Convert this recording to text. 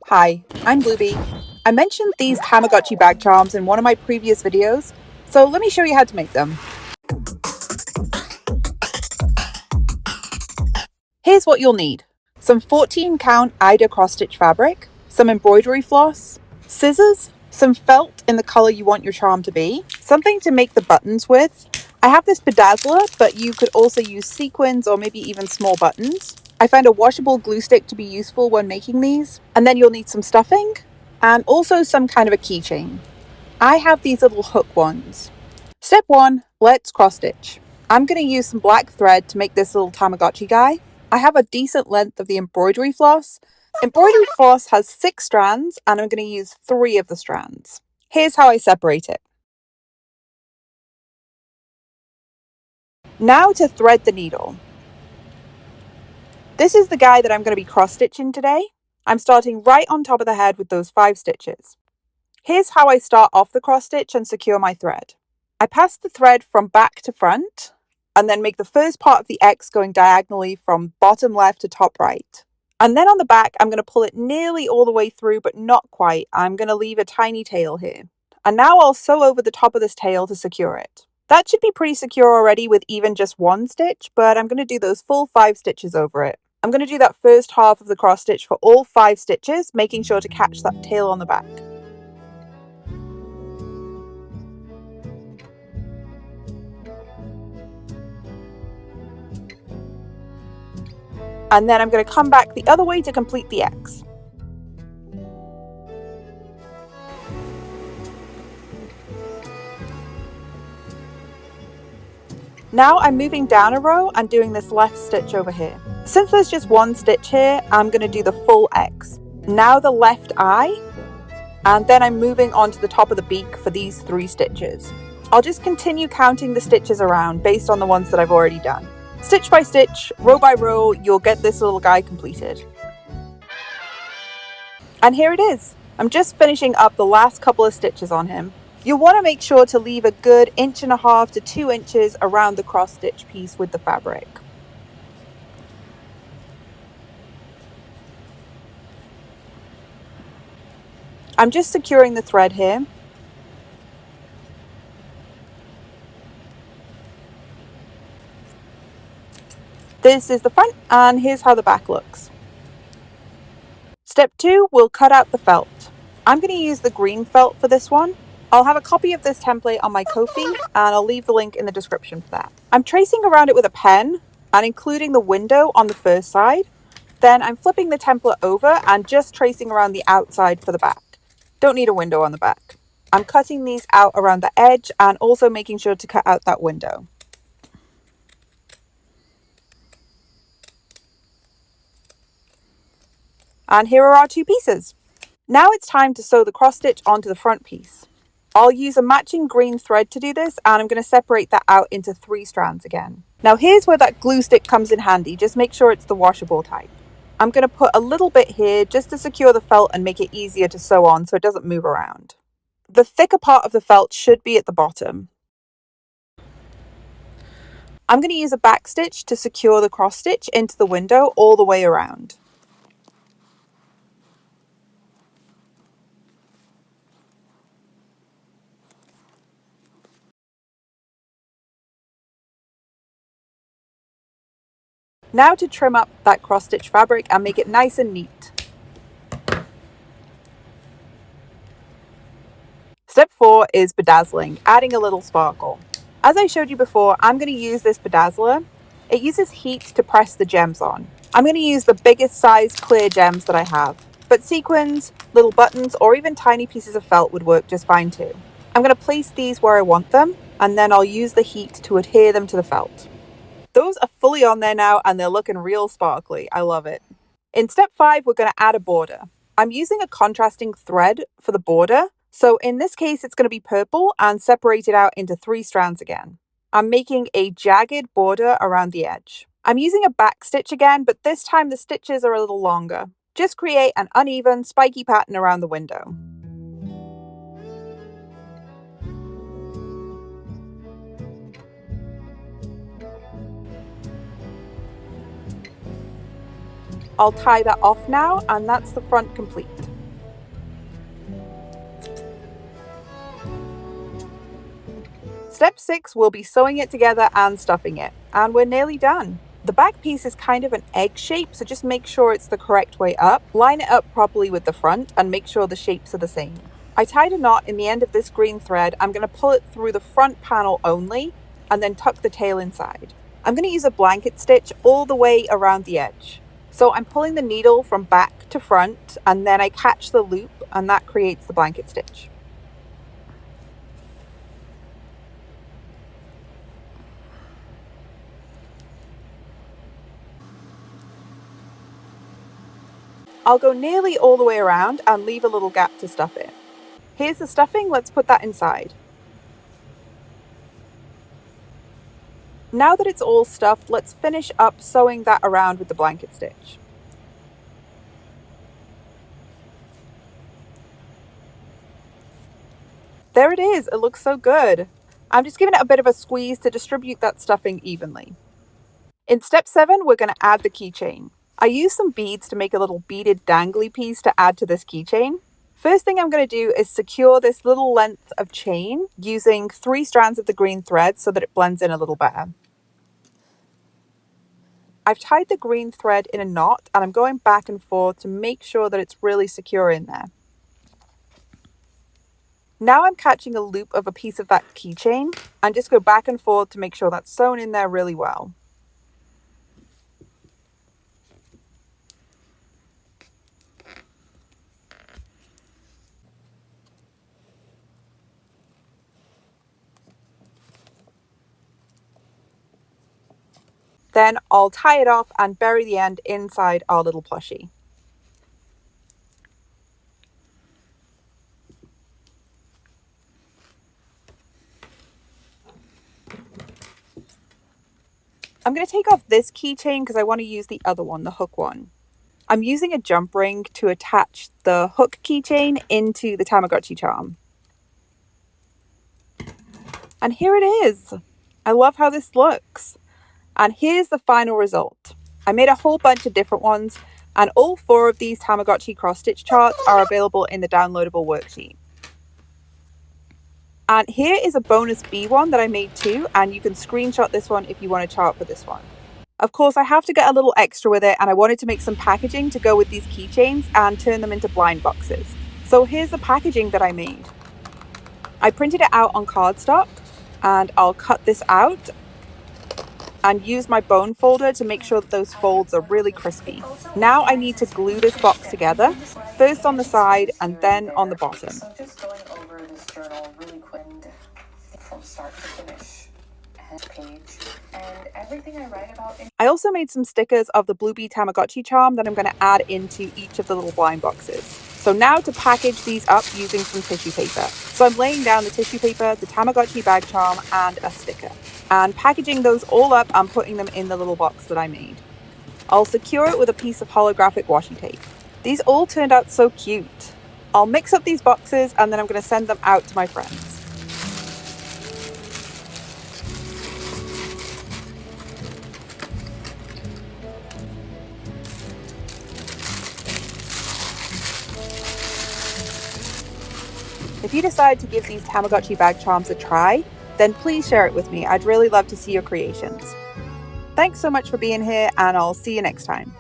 Hi, I'm Bluebee. I mentioned these Tamagotchi bag charms in one of my previous videos, so let me show you how to make them. Here's what you'll need. Some 14 count Ida cross stitch fabric, some embroidery floss, scissors, some felt in the color you want your charm to be, something to make the buttons with. I have this bedazzler, but you could also use sequins or maybe even small buttons. I found a washable glue stick to be useful when making these. And then you'll need some stuffing and also some kind of a keychain. I have these little hook ones. Step 1, let's cross stitch. I'm going to use some black thread to make this little Tamagotchi guy. I have a decent length of the embroidery floss. Embroidery floss has 6 strands and I'm going to use 3 of the strands. Here's how I separate it. Now to thread the needle. This is the guy that I'm going to be cross stitching today. I'm starting right on top of the head with those 5 stitches. Here's how I start off the cross stitch and secure my thread. I pass the thread from back to front and then make the first part of the X going diagonally from bottom left to top right. And then on the back, I'm going to pull it nearly all the way through, but not quite. I'm going to leave a tiny tail here. And now I'll sew over the top of this tail to secure it. That should be pretty secure already with even just 1 stitch, but I'm going to do those full 5 stitches over it. I'm going to do that first half of the cross stitch for all 5 stitches, making sure to catch that tail on the back. And then I'm going to come back the other way to complete the X. Now I'm moving down a row and doing this left stitch over here. Since there's just 1 stitch here, I'm going to do the full X. Now the left eye, and then I'm moving on to the top of the beak for these 3 stitches. I'll just continue counting the stitches around based on the ones that I've already done. Stitch by stitch, row by row, you'll get this little guy completed. And here it is. I'm just finishing up the last couple of stitches on him. You'll want to make sure to leave a good 1.5 to 2 inches around the cross stitch piece with the fabric. I'm just securing the thread here. This is the front and here's how the back looks. Step 2, we'll cut out the felt. I'm going to use the green felt for this one. I'll have a copy of this template on my Ko-fi and I'll leave the link in the description for that. I'm tracing around it with a pen and including the window on the first side. Then I'm flipping the template over and just tracing around the outside for the back. Don't need a window on the back. I'm cutting these out around the edge and also making sure to cut out that window. And here are our 2 pieces. Now it's time to sew the cross stitch onto the front piece. I'll use a matching green thread to do this and I'm going to separate that out into 3 strands again. Now here's where that glue stick comes in handy, just make sure it's the washable type. I'm going to put a little bit here just to secure the felt and make it easier to sew on so it doesn't move around. The thicker part of the felt should be at the bottom. I'm going to use a back stitch to secure the cross stitch into the window all the way around. Now to trim up that cross stitch fabric and make it nice and neat. Step 4 is bedazzling, adding a little sparkle. As I showed you before, I'm going to use this bedazzler. It uses heat to press the gems on. I'm going to use the biggest size clear gems that I have, but sequins, little buttons, or even tiny pieces of felt would work just fine too. I'm going to place these where I want them, and then I'll use the heat to adhere them to the felt. Those are fully on there now and they're looking real sparkly. I love it. In step 5, we're going to add a border. I'm using a contrasting thread for the border. So in this case, it's going to be purple and separated out into 3 strands again. I'm making a jagged border around the edge. I'm using a back stitch again, but this time the stitches are a little longer. Just create an uneven, spiky pattern around the window. I'll tie that off now, and that's the front complete. Step 6 will be sewing it together and stuffing it, and we're nearly done. The back piece is kind of an egg shape, so just make sure it's the correct way up. Line it up properly with the front and make sure the shapes are the same. I tied a knot in the end of this green thread. I'm going to pull it through the front panel only and then tuck the tail inside. I'm going to use a blanket stitch all the way around the edge. So I'm pulling the needle from back to front and then I catch the loop and that creates the blanket stitch. I'll go nearly all the way around and leave a little gap to stuff it. Here's the stuffing, let's put that inside. Now that it's all stuffed, let's finish up sewing that around with the blanket stitch. There it is, it looks so good. I'm just giving it a bit of a squeeze to distribute that stuffing evenly. In step 7, we're going to add the keychain. I used some beads to make a little beaded dangly piece to add to this keychain. First thing I'm going to do is secure this little length of chain using 3 strands of the green thread so that it blends in a little better. I've tied the green thread in a knot and I'm going back and forth to make sure that it's really secure in there. Now I'm catching a loop of a piece of that keychain and just go back and forth to make sure that's sewn in there really well. Then I'll tie it off and bury the end inside our little plushie. I'm going to take off this keychain because I want to use the other one, the hook one. I'm using a jump ring to attach the hook keychain into the Tamagotchi charm. And here it is. I love how this looks. And here's the final result. I made a whole bunch of different ones, and all 4 of these Tamagotchi cross-stitch charts are available in the downloadable worksheet. And here is a bonus bee one that I made too, and you can screenshot this one if you want a chart for this one. Of course, I have to get a little extra with it, and I wanted to make some packaging to go with these keychains and turn them into blind boxes. So here's the packaging that I made. I printed it out on cardstock, and I'll cut this out and use my bone folder to make sure that those folds are really crispy. Now I need to glue this box together, first on the side and then on the bottom. So just going over this journal really quick from start to finish, page, and everything I write about. I also made some stickers of the bluebee Tamagotchi charm that I'm going to add into each of the little blind boxes. So now to package these up using some tissue paper. So I'm laying down the tissue paper, the Tamagotchi bag charm, and a sticker. And packaging those all up and putting them in the little box that I made. I'll secure it with a piece of holographic washi tape. These all turned out so cute. I'll mix up these boxes and then I'm going to send them out to my friends. If you decide to give these Tamagotchi bag charms a try, then please share it with me. I'd really love to see your creations. Thanks so much for being here, and I'll see you next time.